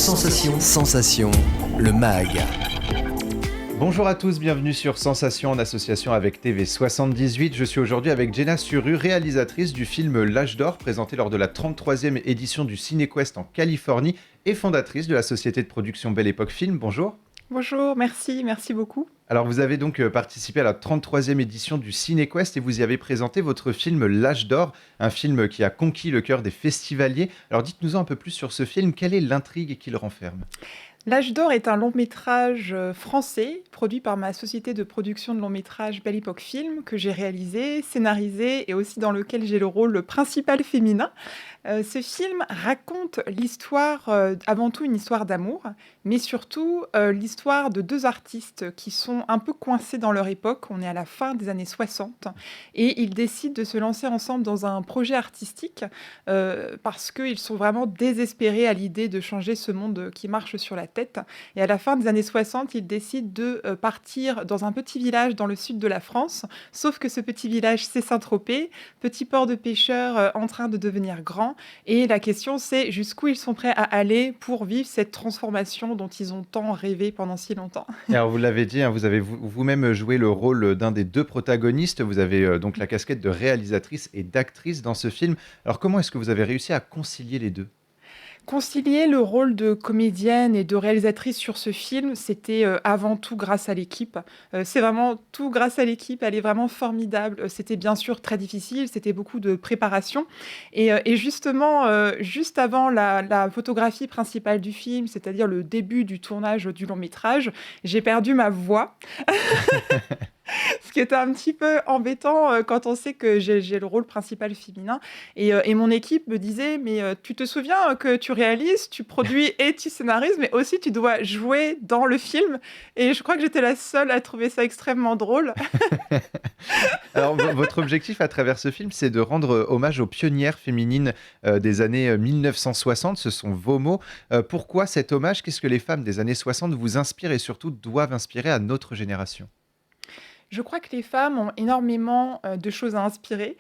Sensation. Sensation, le MAG. Bonjour à tous, bienvenue sur Sensation en association avec TV78. Je suis aujourd'hui avec Jenna Suru, réalisatrice du film L'Âge d'Or, présenté lors de la 33e édition du Cinéquest en Californie et fondatrice de la société de production Belle Époque Film. Bonjour. Bonjour, merci beaucoup. Alors vous avez donc participé à la 33e édition du Cinéquest et vous y avez présenté votre film L'Âge d'Or, un film qui a conquis le cœur des festivaliers. Alors dites-nous un peu plus sur ce film, quelle est l'intrigue qui le renferme ? L'Âge d'Or est un long-métrage français produit par ma société de production de long-métrage Belle Époque Film que j'ai réalisé, scénarisé et aussi dans lequel j'ai le rôle principal féminin. Ce film raconte l'histoire, avant tout une histoire d'amour, mais surtout l'histoire de deux artistes qui sont un peu coincés dans leur époque. On est à la fin des années 60 et ils décident de se lancer ensemble dans un projet artistique parce qu'ils sont vraiment désespérés à l'idée de changer ce monde qui marche sur la tête. Et à la fin des années 60, ils décident de partir dans un petit village dans le sud de la France, sauf que ce petit village, c'est Saint-Tropez, petit port de pêcheurs en train de devenir grand. Et la question, c'est jusqu'où ils sont prêts à aller pour vivre cette transformation dont ils ont tant rêvé pendant si longtemps. Alors vous l'avez dit, vous avez vous-même joué le rôle d'un des deux protagonistes. Vous avez donc la casquette de réalisatrice et d'actrice dans ce film. Alors comment est-ce que vous avez réussi à concilier les deux ? Concilier le rôle de comédienne et de réalisatrice sur ce film, c'était avant tout grâce à l'équipe. C'est vraiment tout grâce à l'équipe, elle est vraiment formidable. C'était bien sûr très difficile, c'était beaucoup de préparation. Et justement, juste avant la photographie principale du film, c'est-à-dire le début du tournage du long-métrage, j'ai perdu ma voix. Ce qui était un petit peu embêtant quand on sait que j'ai le rôle principal féminin. Et mon équipe me disait, mais tu te souviens que tu réalises, tu produis et tu scénarises, mais aussi tu dois jouer dans le film. Et je crois que j'étais la seule à trouver ça extrêmement drôle. Alors votre objectif à travers ce film, c'est de rendre hommage aux pionnières féminines des années 1960. Ce sont vos mots. Pourquoi cet hommage ? Qu'est-ce que les femmes des années 60 vous inspirent et surtout doivent inspirer à notre génération ? Je crois que les femmes ont énormément de choses à inspirer.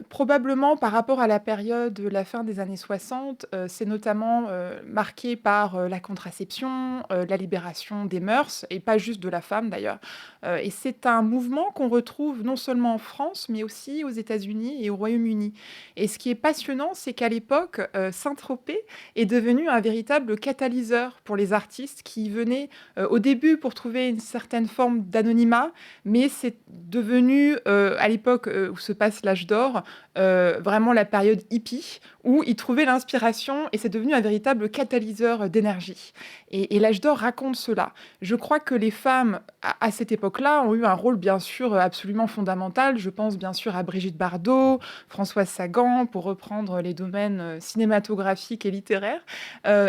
Probablement par rapport à la période de la fin des années 60, c'est notamment marqué par la contraception, la libération des mœurs, et pas juste de la femme d'ailleurs. Et c'est un mouvement qu'on retrouve non seulement en France, mais aussi aux États-Unis et au Royaume-Uni. Et ce qui est passionnant, c'est qu'à l'époque, Saint-Tropez est devenu un véritable catalyseur pour les artistes qui venaient au début pour trouver une certaine forme d'anonymat, mais c'est devenu, à l'époque où se passe l'âge d'or, vraiment la période hippie, où ils trouvaient l'inspiration et c'est devenu un véritable catalyseur d'énergie. Et l'âge d'or raconte cela. Je crois que les femmes, à cette époque-là, ont eu un rôle bien sûr absolument fondamental. Je pense bien sûr à Brigitte Bardot, Françoise Sagan, pour reprendre les domaines cinématographiques et littéraires.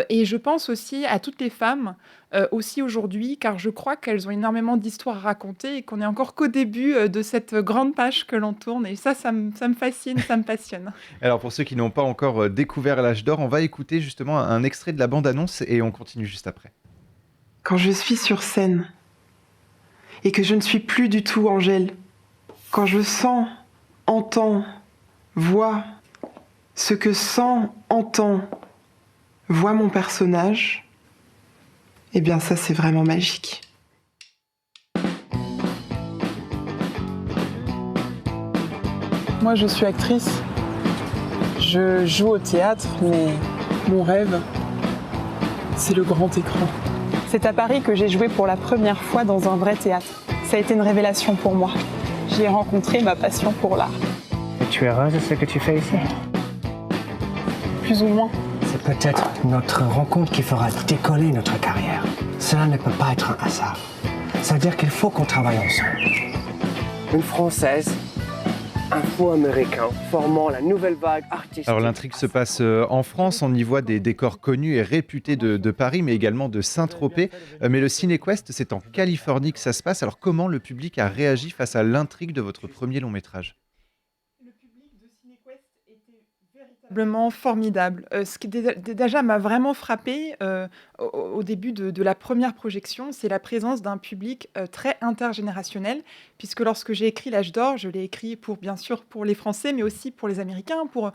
Et je pense aussi à toutes les femmes, aussi aujourd'hui, car je crois qu'elles ont énormément d'histoires à raconter et qu'on n'est encore qu'au début de cette grande page que l'on tourne. Et ça me fascine, ça me passionne. Alors pour ceux qui n'ont pas encore découvert l'âge d'or, on va écouter justement un extrait de la bande-annonce et on continue juste après. Quand je suis sur scène et que je ne suis plus du tout Angèle, quand je sens, entends, vois ce que sent, entend, voit mon personnage, eh bien ça c'est vraiment magique. Moi je suis actrice, je joue au théâtre, mais mon rêve, c'est le grand écran. C'est à Paris que j'ai joué pour la première fois dans un vrai théâtre. Ça a été une révélation pour moi. J'y ai rencontré ma passion pour l'art. Et tu es heureuse de ce que tu fais ici ? Plus ou moins. C'est peut-être notre rencontre qui fera décoller notre carrière. Cela ne peut pas être un hasard. Ça veut dire qu'il faut qu'on travaille ensemble. Une Française, un faux Américain, formant la nouvelle vague artistique. Alors l'intrigue se passe en France, on y voit des décors connus et réputés de Paris, mais également de Saint-Tropez. Mais le Cinéquest, c'est en Californie que ça se passe. Alors comment le public a réagi face à l'intrigue de votre premier long métrage ? Cinequest était véritablement formidable. Ce qui déjà m'a vraiment frappé au début de la première projection, c'est la présence d'un public très intergénérationnel, puisque lorsque j'ai écrit L'Âge d'or, je l'ai écrit pour, bien sûr, pour les Français, mais aussi pour les Américains, pour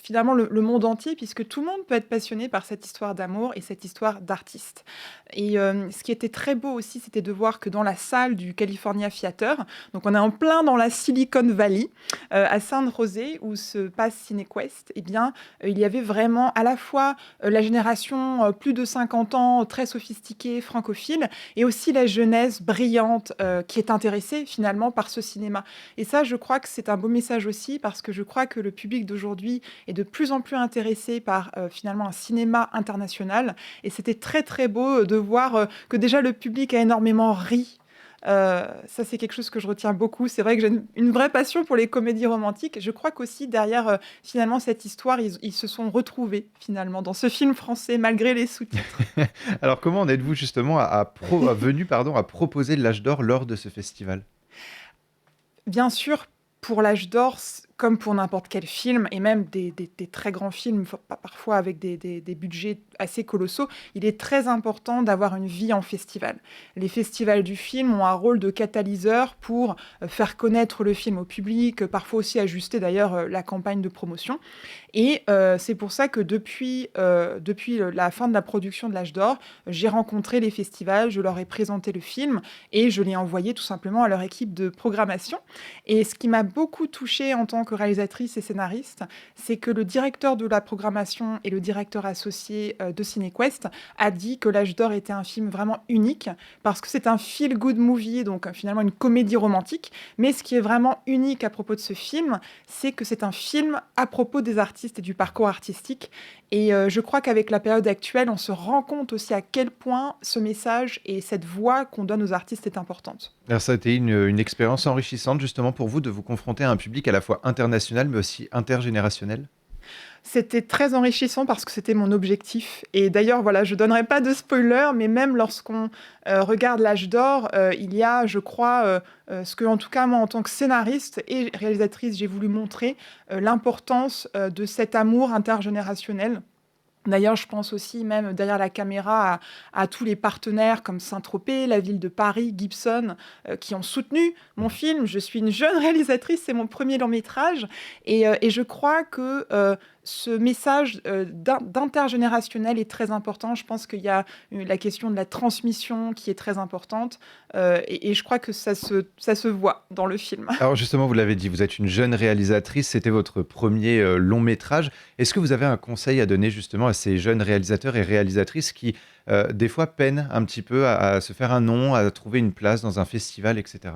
finalement le monde entier, puisque tout le monde peut être passionné par cette histoire d'amour et cette histoire d'artiste. Et ce qui était très beau aussi, c'était de voir que dans la salle du California Theater, donc on est en plein dans la Silicon Valley, à San José, où se passe Cinequest, eh bien, il y avait vraiment à la fois la génération plus de 50 ans, très sophistiquée, francophile, et aussi la jeunesse brillante qui est intéressée finalement par ce cinéma. Et ça, je crois que c'est un beau message aussi, parce que je crois que le public d'aujourd'hui est de plus en plus intéressé par finalement un cinéma international. Et c'était très très beau de voir que déjà le public a énormément ri. Ça, c'est quelque chose que je retiens beaucoup. C'est vrai que j'ai une vraie passion pour les comédies romantiques. Je crois qu'aussi, derrière finalement cette histoire, ils se sont retrouvés finalement dans ce film français, malgré les sous-titres. Alors, comment en êtes-vous justement venu à proposer L'Âge d'or lors de ce festival? Bien sûr, pour L'Âge d'or, comme pour n'importe quel film, et même des très grands films, parfois avec des budgets assez colossaux, il est très important d'avoir une vie en festival. Les festivals du film ont un rôle de catalyseur pour faire connaître le film au public, parfois aussi ajuster d'ailleurs la campagne de promotion. Et c'est pour ça que depuis la fin de la production de L'Âge d'or, j'ai rencontré les festivals, je leur ai présenté le film et je l'ai envoyé tout simplement à leur équipe de programmation. Et ce qui m'a beaucoup touchée en tant que réalisatrice et scénariste, c'est que le directeur de la programmation et le directeur associé de Cinequest a dit que L'Âge d'or était un film vraiment unique parce que c'est un feel-good movie, donc finalement une comédie romantique. Mais ce qui est vraiment unique à propos de ce film, c'est que c'est un film à propos des artistes et du parcours artistique. Et je crois qu'avec la période actuelle, on se rend compte aussi à quel point ce message et cette voix qu'on donne aux artistes est importante. Alors, ça a été une expérience enrichissante justement pour vous de vous confronter à un public à la fois international mais aussi intergénérationnel? C'était très enrichissant parce que c'était mon objectif. Et d'ailleurs, voilà, je ne donnerai pas de spoiler, mais même lorsqu'on regarde L'Âge d'or, il y a, je crois, ce que, en tout cas, moi, en tant que scénariste et réalisatrice, j'ai voulu montrer l'importance de cet amour intergénérationnel. D'ailleurs, je pense aussi, même derrière la caméra, à tous les partenaires comme Saint-Tropez, la ville de Paris, Gibson, qui ont soutenu mon film. Je suis une jeune réalisatrice, c'est mon premier long métrage. Et je crois que ce message d'intergénérationnel est très important. Je pense qu'il y a la question de la transmission qui est très importante. Et je crois que ça se voit dans le film. Alors justement, vous l'avez dit, vous êtes une jeune réalisatrice, c'était votre premier long métrage. Est-ce que vous avez un conseil à donner justement à ces jeunes réalisateurs et réalisatrices qui, des fois, peinent un petit peu à se faire un nom, à trouver une place dans un festival, etc.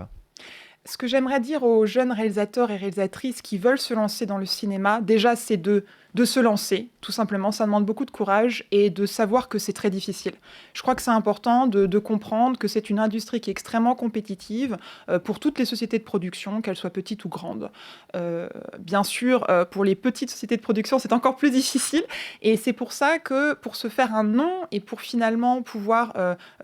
Ce que j'aimerais dire aux jeunes réalisateurs et réalisatrices qui veulent se lancer dans le cinéma, déjà, c'est de se lancer, tout simplement. Ça demande beaucoup de courage et de savoir que c'est très difficile. Je crois que c'est important de comprendre que c'est une industrie qui est extrêmement compétitive pour toutes les sociétés de production, qu'elles soient petites ou grandes. Bien sûr, pour les petites sociétés de production, c'est encore plus difficile. Et c'est pour ça que pour se faire un nom et pour finalement pouvoir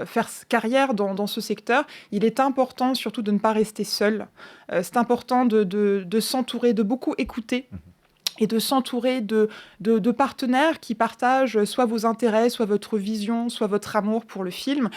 faire carrière dans ce secteur, il est important surtout de ne pas rester seul. C'est important de s'entourer, de beaucoup écouter. Et de s'entourer de partenaires qui partagent soit vos intérêts, soit votre vision, soit votre amour pour le film.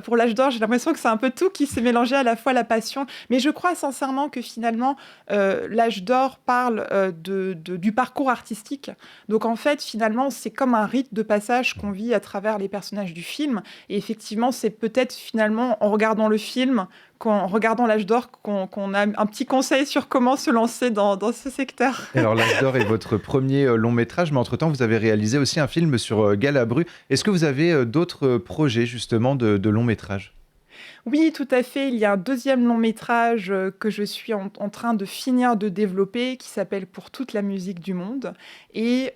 Pour L'Âge d'or, j'ai l'impression que c'est un peu tout qui s'est mélangé, à la fois la passion. Mais je crois sincèrement que finalement, L'Âge d'or parle du parcours artistique. Donc en fait, finalement, c'est comme un rite de passage qu'on vit à travers les personnages du film. Et effectivement, c'est peut-être finalement, en regardant le film, en regardant L'Âge d'or, qu'on a un petit conseil sur comment se lancer dans ce secteur. Et alors, L'Âge d'or est votre premier long métrage, mais entre-temps, vous avez réalisé aussi un film sur Galabru. Est-ce que vous avez d'autres projets, justement, de long métrage ? Oui, tout à fait. Il y a un deuxième long métrage que je suis en train de finir de développer qui s'appelle Pour toute la musique du monde. Et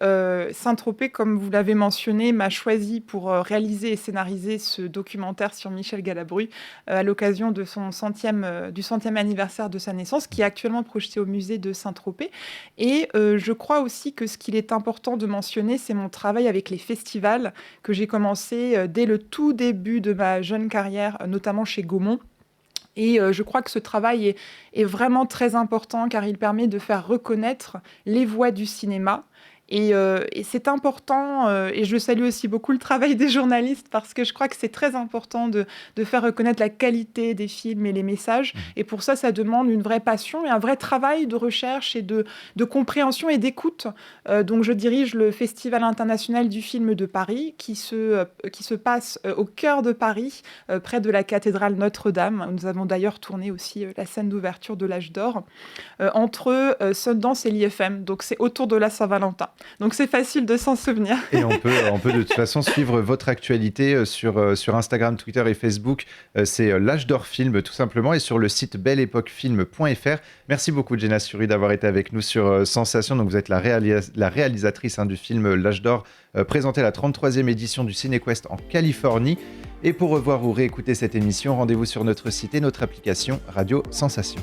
Saint-Tropez, comme vous l'avez mentionné, m'a choisi pour réaliser et scénariser ce documentaire sur Michel Galabru à l'occasion de du 100e anniversaire de sa naissance, qui est actuellement projeté au musée de Saint-Tropez. Et je crois aussi que ce qu'il est important de mentionner, c'est mon travail avec les festivals que j'ai commencé dès le tout début de ma jeune carrière, notamment chez Gaumont, Et je crois que ce travail est vraiment très important car il permet de faire reconnaître les voix du cinéma. Et c'est important, et je salue aussi beaucoup le travail des journalistes parce que je crois que c'est très important de faire reconnaître la qualité des films et les messages. Et pour ça, ça demande une vraie passion et un vrai travail de recherche et de compréhension et d'écoute. Donc je dirige le Festival international du film de Paris qui se passe au cœur de Paris, près de la cathédrale Notre-Dame. Nous avons d'ailleurs tourné aussi la scène d'ouverture de l'Âge d'Or, entre Sundance et l'IFM. Donc c'est autour de la Saint-Valentin. Donc c'est facile de s'en souvenir. Et on peut de toute façon suivre votre actualité sur Instagram, Twitter et Facebook. C'est l'Âge d'Or Film tout simplement, et sur le site belleépoquefilm.fr. Merci beaucoup Jenna Suri d'avoir été avec nous sur Sensation. Donc vous êtes la réalisatrice du film l'Âge d'Or, présenté à la 33e édition du CineQuest en Californie. Et pour revoir ou réécouter cette émission, rendez-vous sur notre site et notre application Radio Sensation.